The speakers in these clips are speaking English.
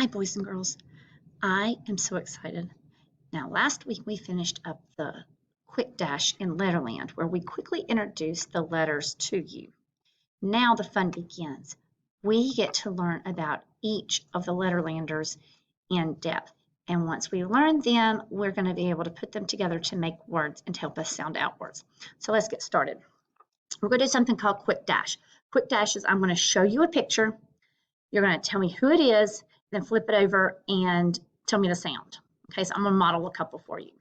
Hi, boys and girls. I am so excited. Now, last week we finished up the quick dash in Letterland, where we quickly introduced the letters to you. Now the fun begins. We get to learn about each of the Letterlanders in depth. And once we learn them, we're going to be able to put them together to make words and to help us sound out words. So let's get started. We're going to do something called quick dash. Quick dash is I'm going to show you a picture. You're going to tell me who it is, then flip it over and tell me the sound. Okay, so I'm going to model a couple for you.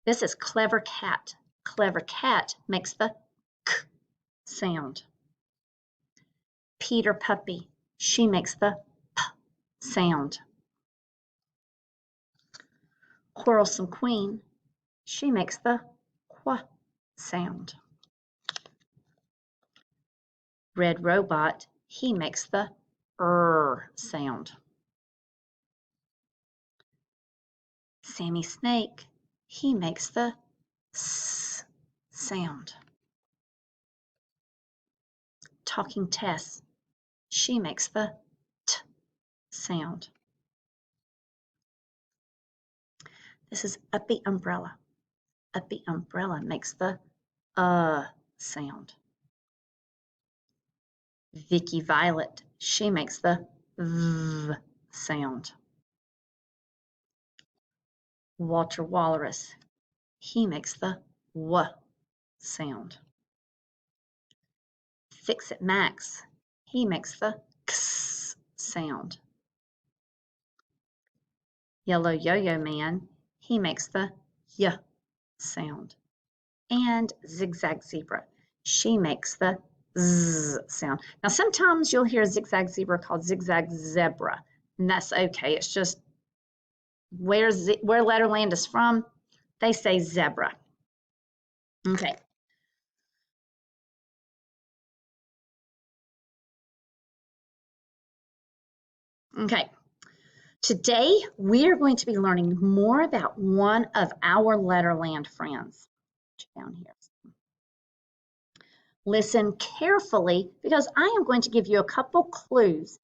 This is clever cat. Clever cat makes the k sound. Peter puppy, she makes the p sound. Quarrelsome queen, she makes the qu sound. Red robot, he makes the sound. Sammy snake, he makes the s sound. Talking Tess, she makes the t sound. This is Uppy umbrella. Uppy umbrella makes the sound. Vicky Violet, she makes the v sound. Walter Walrus, he makes the w sound. Fix-It Max, he makes the x sound. Yellow Yo-Yo Man, he makes the y sound. And Zigzag Zebra, she makes the z sound. Now sometimes you'll hear a zigzag zebra called zigzag zebra, and that's okay. It's just where Letterland is from, they say zebra. Okay. Okay. Today we are going to be learning more about one of our Letterland friends. Down here. Listen carefully because I am going to give you a couple clues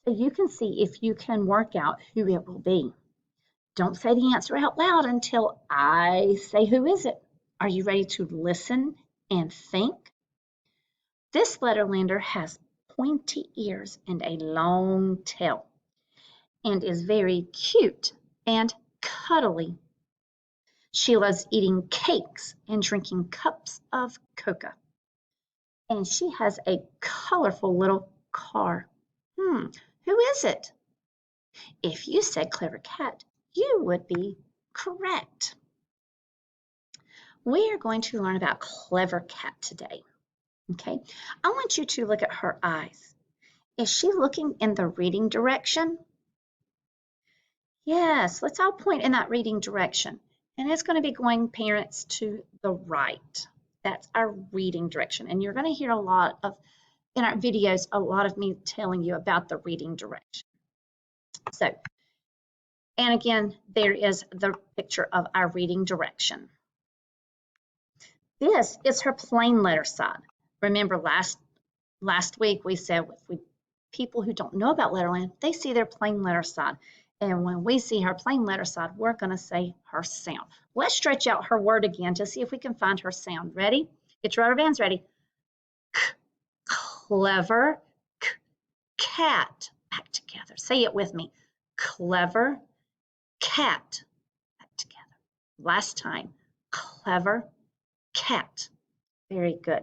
so you can see if you can work out who it will be. Don't say the answer out loud until I say who is it. Are you ready to listen and think? This Letterlander has pointy ears and a long tail and is very cute and cuddly. She loves eating cakes and drinking cups of cocoa. And she has a colorful little car. Who is it? If you said Clever Cat, you would be correct. We are going to learn about Clever Cat today. Okay, I want you to look at her eyes. Is she looking in the reading direction? Yes, let's all point in that reading direction. And it's going to be going, parents, to the right. That's our reading direction. And you're going to hear a lot of, in our videos, a lot of me telling you about the reading direction. So, and again, there is the picture of our reading direction. This is her plain letter side. Remember last week we said people who don't know about Letterland, they see their plain letter side. And when we see her plain letter side, we're going to say her sound. Let's stretch out her word again to see if we can find her sound. Ready? Get your rubber bands ready. Clever cat. Back together. Say it with me. Clever cat. Back together. Last time. Clever cat. Very good.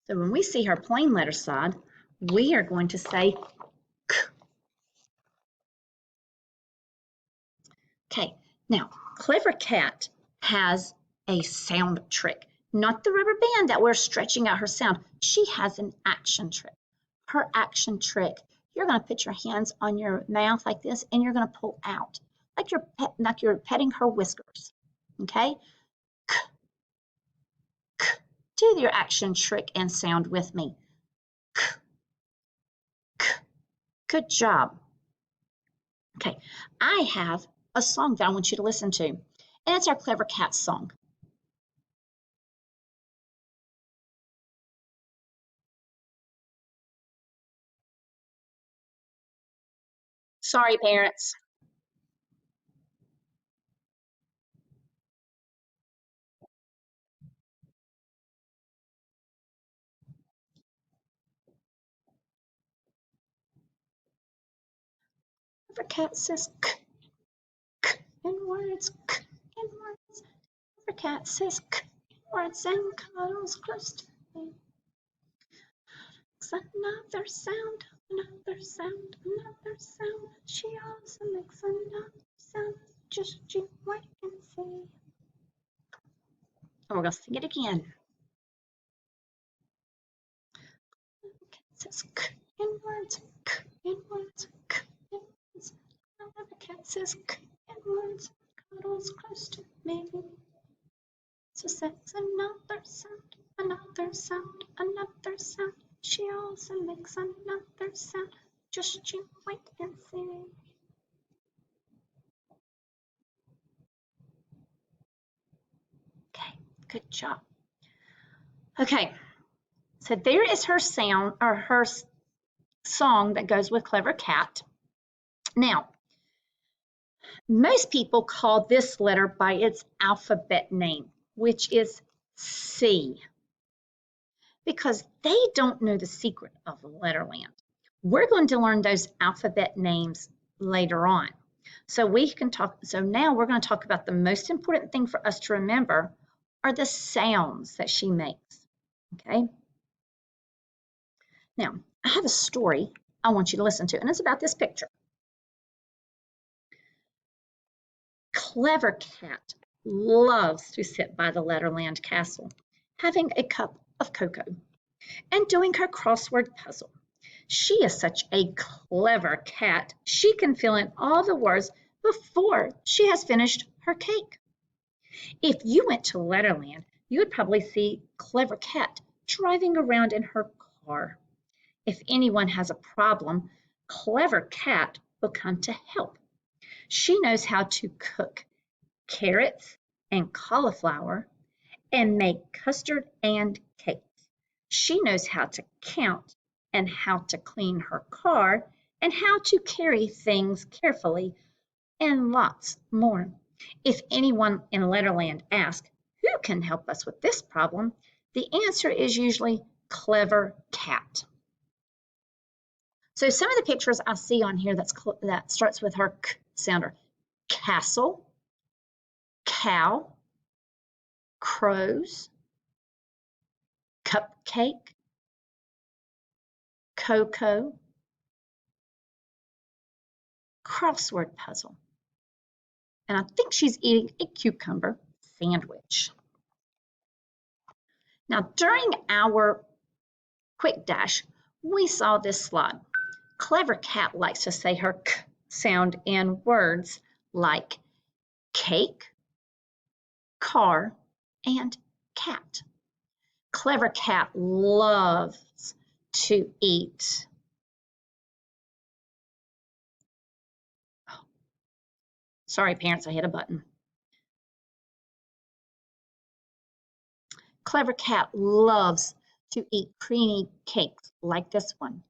So when we see her plain letter side, we are going to say k. Okay, now Clever Cat has a sound trick, not the rubber band that we're stretching out her sound. She has an action trick. Her action trick, you're going to put your hands on your mouth like this and you're going to pull out like you're petting her whiskers. Okay? K, k. Do your action trick and sound with me. K, k. Good job. Okay, I have a song that I want you to listen to, and it's our Clever Cat song. Sorry, parents. Clever cat says k, k in words, k in words. Clever cat says k in words and cuddles close to me. Another sound, another sound, another sound. She also makes another sound. Just you wait and see. And we're going to sing it again. Cat says k in words, k in words, k in words. Another cat says k in words, cuddles close to me. So says another sound, another sound, another sound. She also makes another sound. Just you wait and see. Okay, good job. Okay, so there is her sound or her song that goes with Clever Cat. Now, most people call this letter by its alphabet name, which is C, because they don't know the secret of Letterland. We're going to learn those alphabet names later on. So now we're going to talk about the most important thing for us to remember are the sounds that she makes. Okay. Now, I have a story I want you to listen to, and it's about this picture. Clever Cat loves to sit by the Letterland Castle, having a cup of cocoa and doing her crossword puzzle. She is such a clever cat, she can fill in all the words before she has finished her cake. If you went to Letterland, you would probably see Clever Cat driving around in her car. If anyone has a problem, Clever Cat will come to help. She knows how to cook carrots and cauliflower and make custard and cakes. She knows how to count and how to clean her car and how to carry things carefully and lots more. If anyone in Letterland asks, who can help us with this problem? The answer is usually Clever Cat. So some of the pictures I see on here that starts with her k sounder: castle, cow, crows, cupcake, cocoa, crossword puzzle. And I think she's eating a cucumber sandwich. Now, during our quick dash, we saw this slide. Clever Cat likes to say her k sound in words like cake, car, and cat. Clever Cat loves to eat. Sorry, parents, I hit a button. Clever Cat loves to eat creamy cakes like this one.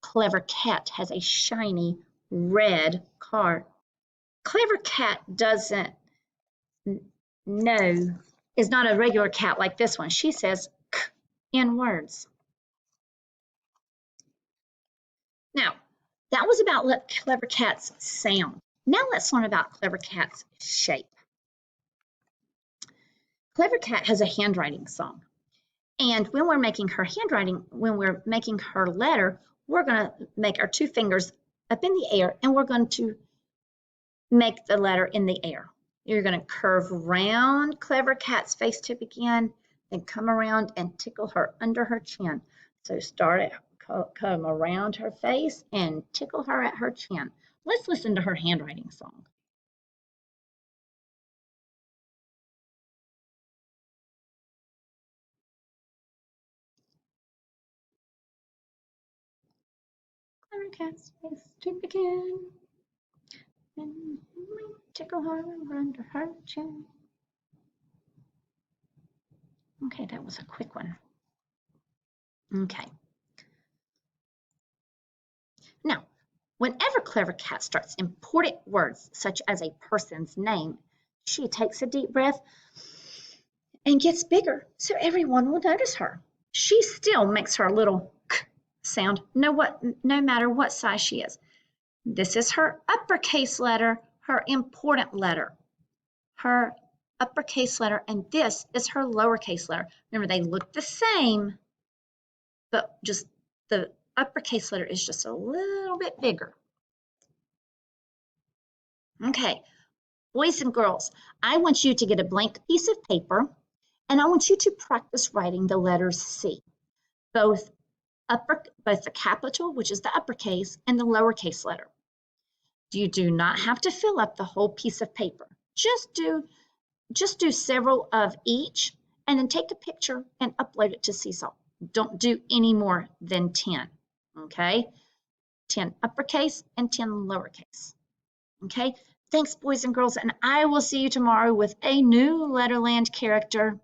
Clever Cat has a shiny red car. Clever Cat doesn't know, is not a regular cat like this one. She says k in words. Now, that was about Clever Cat's sound. Now let's learn about Clever Cat's shape. Clever Cat has a handwriting song. And when we're making her handwriting, when we're making her letter, we're going to make our two fingers up in the air and we're going to make the letter in the air. You're going to curve round Clever Cat's face to begin, then come around and tickle her under her chin. So start at come around her face and tickle her at her chin. Let's listen to her handwriting song. Clever Cat's face to begin, and tickle her under her chin. Okay, that was a quick one. Okay. Now, Whenever Clever Cat starts important words, such as a person's name, she takes a deep breath and gets bigger so everyone will notice her. She still makes her little k sound no matter what size she is. This is her uppercase letter, her important letter, her uppercase letter, and this is her lowercase letter. Remember, they look the same, but just the uppercase letter is just a little bit bigger. Okay, boys and girls, I want you to get a blank piece of paper, and I want you to practice writing the letters C, both the capital, which is the uppercase, and the lowercase letter. You do not have to fill up the whole piece of paper. Just do several of each, and then take a picture and upload it to Seesaw. Don't do any more than 10, okay? 10 uppercase and 10 lowercase, okay? Thanks, boys and girls, and I will see you tomorrow with a new Letterland character.